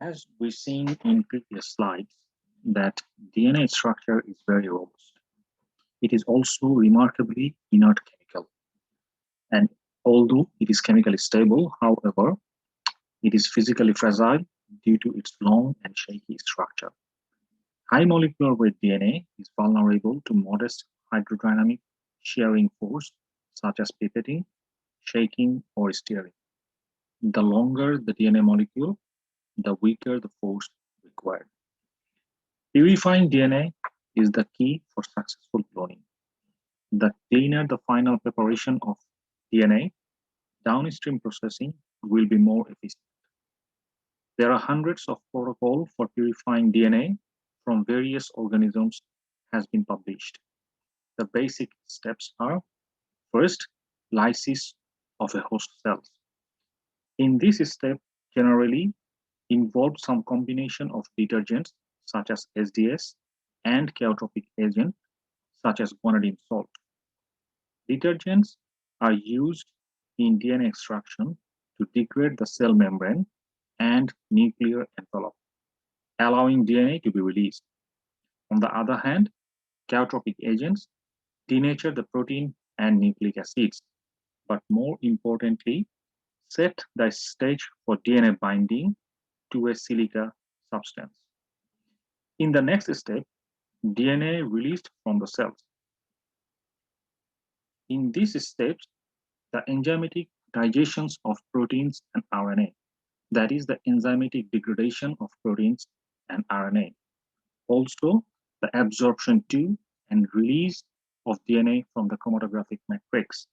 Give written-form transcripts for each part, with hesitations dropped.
As we've seen in previous slides, that DNA structure is very robust. It is also remarkably inert chemical. And although it is chemically stable, however, it is physically fragile due to its long and shaky structure. High molecular weight DNA is vulnerable to modest hydrodynamic shearing force, such as pipetting, shaking, or steering. The longer the DNA molecule, the weaker the force required. Purifying DNA is the key for successful cloning. The cleaner the final preparation of DNA, downstream processing will be more efficient. There are hundreds of protocols for purifying DNA from various organisms has been published. The basic steps are: first, lysis of a host cells. In this step, generally involves some combination of detergents such as SDS and chaotropic agent such as guanidine salt. Detergents are used in DNA extraction to degrade the cell membrane and nuclear envelope, allowing DNA to be released. On the other hand, chaotropic agents denature the protein and nucleic acids, but more importantly, set the stage for DNA binding to a silica substance. In the next step, DNA released from the cells. In these steps, the enzymatic digestions of proteins and RNA, that is the enzymatic degradation of proteins and RNA. Also, the absorption to and release of DNA from the chromatographic matrix.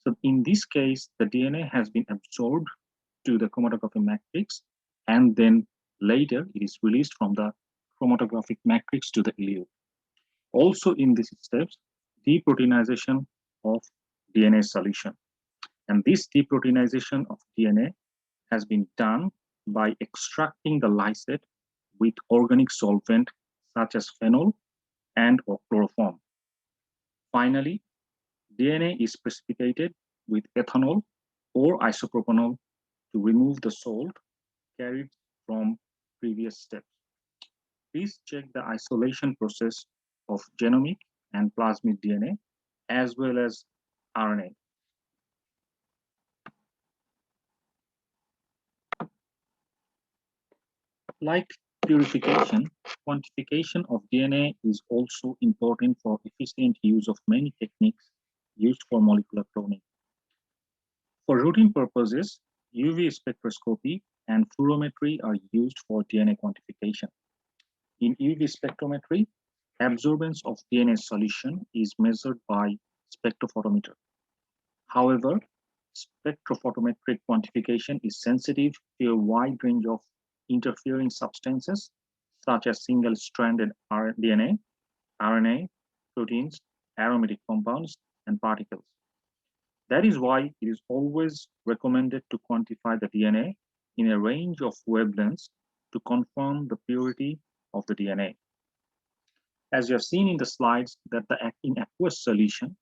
So in this case, the DNA has been absorbed to the chromatographic matrix, and then later it is released from the chromatographic matrix to the ileum. Also in these steps, deproteinization of DNA solution. And this deproteinization of DNA has been done by extracting the lysate with organic solvent such as phenol and or chloroform. Finally, DNA is precipitated with ethanol or isopropanol to remove the salt carried from previous steps. Please check the isolation process of genomic and plasmid DNA as well as RNA. Like purification, quantification of DNA is also important for efficient use of many techniques used for molecular cloning. For routine purposes, UV spectroscopy and fluorometry are used for DNA quantification. In UV spectrometry, absorbance of DNA solution is measured by spectrophotometer. However, spectrophotometric quantification is sensitive to a wide range of interfering substances such as single-stranded DNA, RNA, proteins, aromatic compounds, and particles. That is why it is always recommended to quantify the DNA in a range of wavelengths to confirm the purity of the DNA. As you have seen in the slides, that in aqueous solution,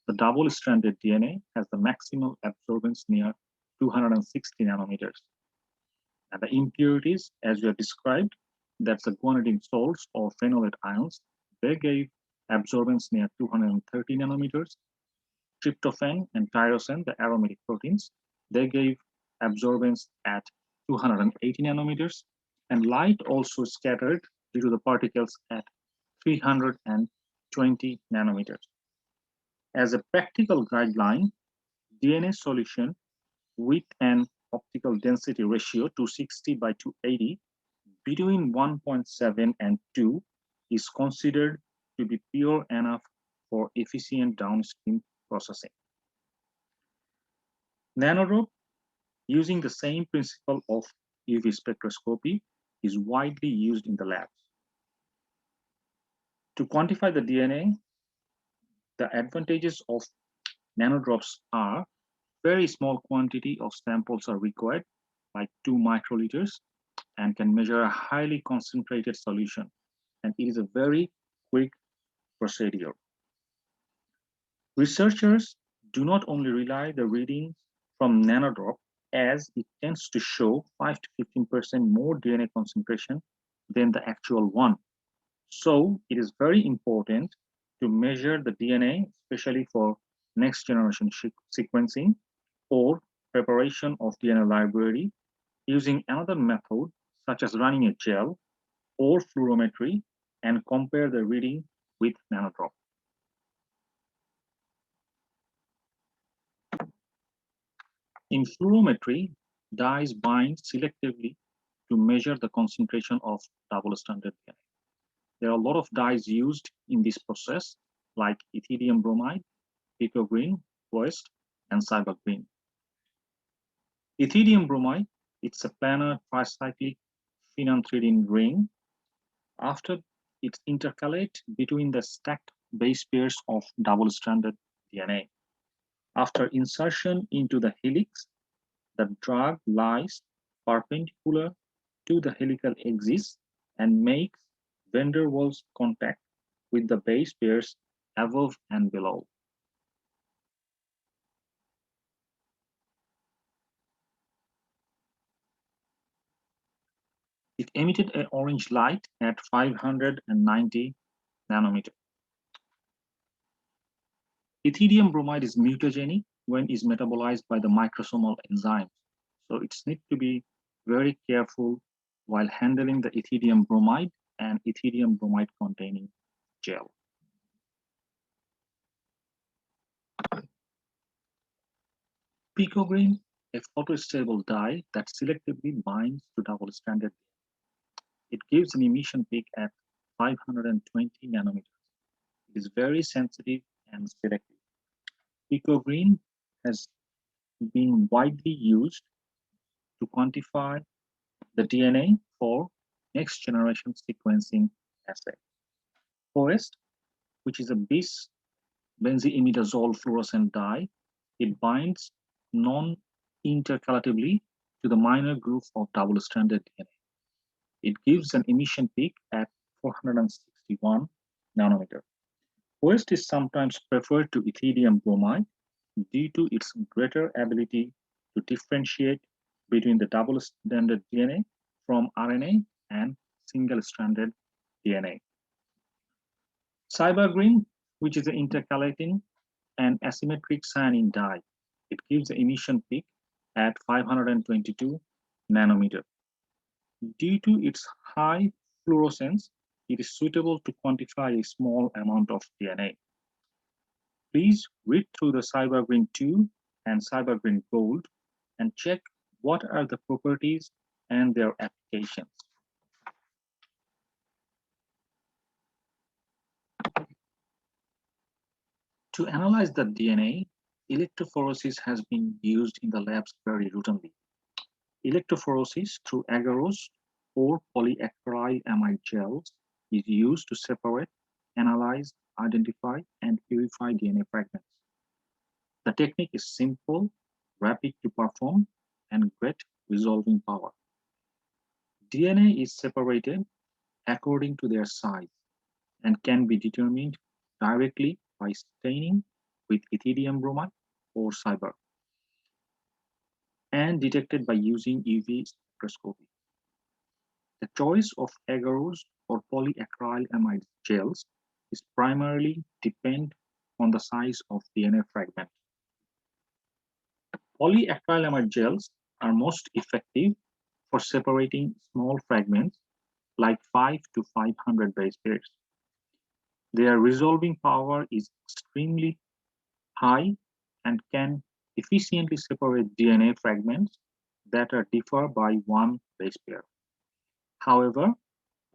the double-stranded DNA has the maximal absorbance near 260 nanometers. And the impurities, as you have described, that's the guanidine salts or phenolate ions, they gave absorbance near 230 nanometers. Tryptophan and tyrosine, the aromatic proteins, they gave absorbance at 280 nanometers. And light also scattered due to the particles at 320 nanometers. As a practical guideline, DNA solution with an optical density ratio 260 by 280 between 1.7 and 2 is considered to be pure enough for efficient downstream processing. Nanodrop, using the same principle of UV spectroscopy, is widely used in the labs. To quantify the DNA, the advantages of nanodrops are very small quantity of samples are required, like 2 microliters, and can measure a highly concentrated solution. And it is a very quick procedure. Researchers do not only rely the readings from nanodrop as it tends to show 5 to 15% more DNA concentration than the actual one. So it is very important to measure the DNA, especially for next generation sequencing or preparation of DNA library using another method such as running a gel or fluorometry and compare the reading with nanodrop. In fluorometry, dyes bind selectively to measure the concentration of double-stranded DNA. There are a lot of dyes used in this process, like ethidium bromide, Pico-Green, Quest, and Cyber-Green. Ethidium bromide, it's a planar tricyclic phenanthridine ring. After it intercalate between the stacked base pairs of double-stranded DNA. After insertion into the helix, the drug lies perpendicular to the helical axis and makes van der Waals contact with the base pairs above and below. It emitted an orange light at 590 nanometer. Ethidium bromide is mutagenic when is metabolized by the microsomal enzymes. So it's need to be very careful while handling the ethidium bromide and ethidium bromide containing gel. Pico-Green, a photostable dye that selectively binds to double-stranded. It gives an emission peak at 520 nanometers. It is very sensitive and selective. Pico-Green has been widely used to quantify the DNA for next generation sequencing assay. Forest, which is a bis benzyimidazole fluorescent dye, it binds non-intercalatively to the minor group of double-stranded DNA. It gives an emission peak at 461 nanometer. Forest is sometimes preferred to ethidium bromide due to its greater ability to differentiate between the double-stranded DNA from RNA and single-stranded DNA. Cyber-Green, which is an intercalating and asymmetric cyanine dye, it gives the emission peak at 522 nanometer. Due to its high fluorescence, it is suitable to quantify a small amount of DNA. Please read through the Cyber-Green 2 and Cyber-Green Gold and check what are the properties and their applications. To analyze the DNA, electrophoresis has been used in the labs very routinely. Electrophoresis through agarose or polyacrylamide gels is used to separate, analyze, identify, and purify DNA fragments. The technique is simple, rapid to perform, and great resolving power. DNA is separated according to their size and can be determined directly by staining with ethidium bromide or cyber and detected by using UV spectroscopy. The choice of agarose or polyacrylamide gels is primarily depend on the size of DNA fragment. Polyacrylamide gels are most effective for separating small fragments like 5 to 500 base pairs. Their resolving power is extremely high and can efficiently separate DNA fragments that are differ by one base pair. However,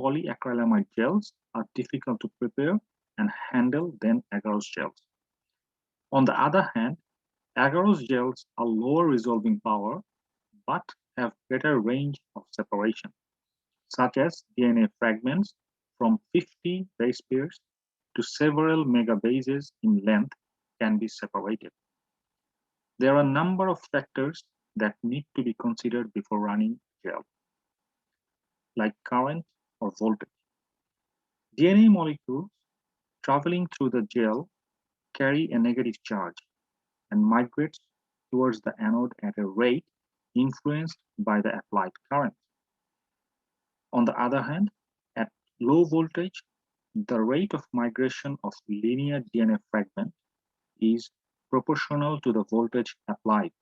polyacrylamide gels are difficult to prepare and handle than agarose gels. On the other hand, agarose gels are lower resolving power but have greater range of separation, such as DNA fragments from 50 base pairs to several megabases in length can be separated. There are a number of factors that need to be considered before running gel, like current or voltage. DNA molecules traveling through the gel carry a negative charge and migrates towards the anode at a rate influenced by the applied current. On the other hand, at low voltage, the rate of migration of linear DNA fragment is proportional to the voltage applied.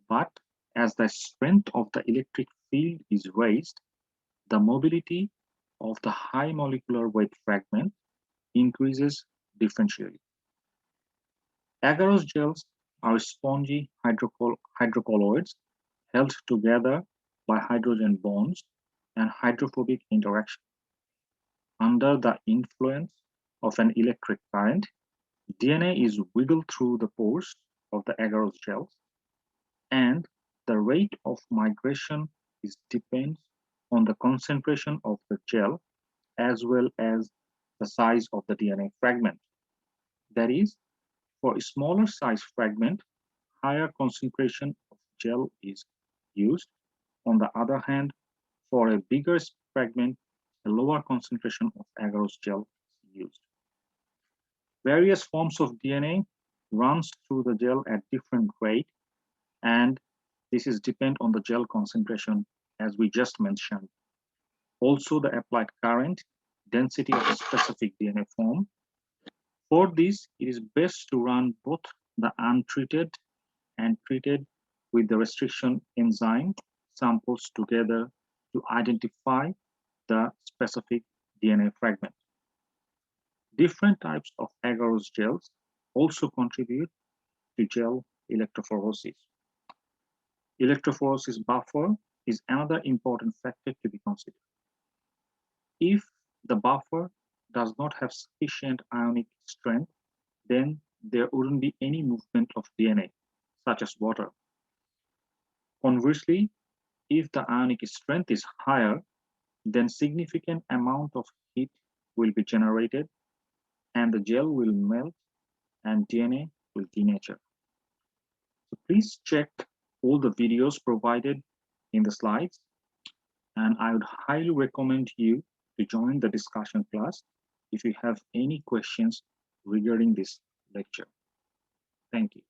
But as the strength of the electric field is raised, the mobility of the high molecular weight fragment increases differentially. Agarose gels are spongy hydrocolloids held together by hydrogen bonds and hydrophobic interaction. Under the influence of an electric current, DNA is wiggled through the pores of the agarose gels, and the rate of migration depends on the concentration of the gel as well as the size of the DNA fragment. That is, for a smaller size fragment, higher concentration of gel is used. On the other hand, for a bigger fragment, a lower concentration of agarose gel is used. Various forms of DNA runs through the gel at different rate, and this is depend on the gel concentration as we just mentioned. Also the applied current, density of a specific DNA form. For this, it is best to run both the untreated and treated with the restriction enzyme samples together to identify the specific DNA fragment. Different types of agarose gels also contribute to gel electrophoresis. Electrophoresis buffer is another important factor to be considered. If the buffer does not have sufficient ionic strength, then there wouldn't be any movement of DNA, such as water. Conversely, if the ionic strength is higher, then significant amount of heat will be generated and the gel will melt and DNA will denature. So please check all the videos provided in the slides, and I would highly recommend you to join the discussion class if you have any questions regarding this lecture. Thank you.